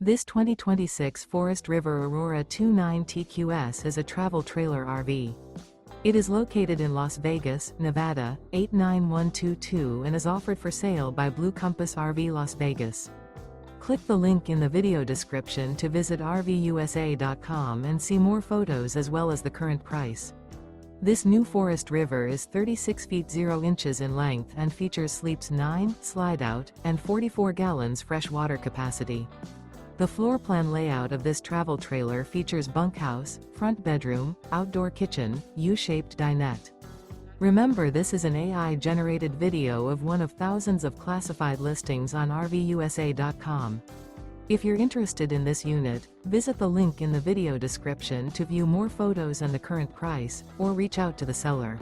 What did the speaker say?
This 2026 Forest River Aurora 29 TQS is a travel trailer RV. It is located in Las Vegas, Nevada, 89122 and is offered for sale by Blue Compass RV Las Vegas. Click the link in the video description to visit RVUSA.com and see more photos as well as the current price. This new Forest River is 36 feet 0 inches in length and features sleeps 9, slide-out, and 44 gallons fresh water capacity. The floor plan layout of this travel trailer features bunkhouse, front bedroom, outdoor kitchen, U-shaped dinette. Remember, this is an AI-generated video of one of thousands of classified listings on RVUSA.com. If you're interested in this unit, visit the link in the video description to view more photos and the current price, or reach out to the seller.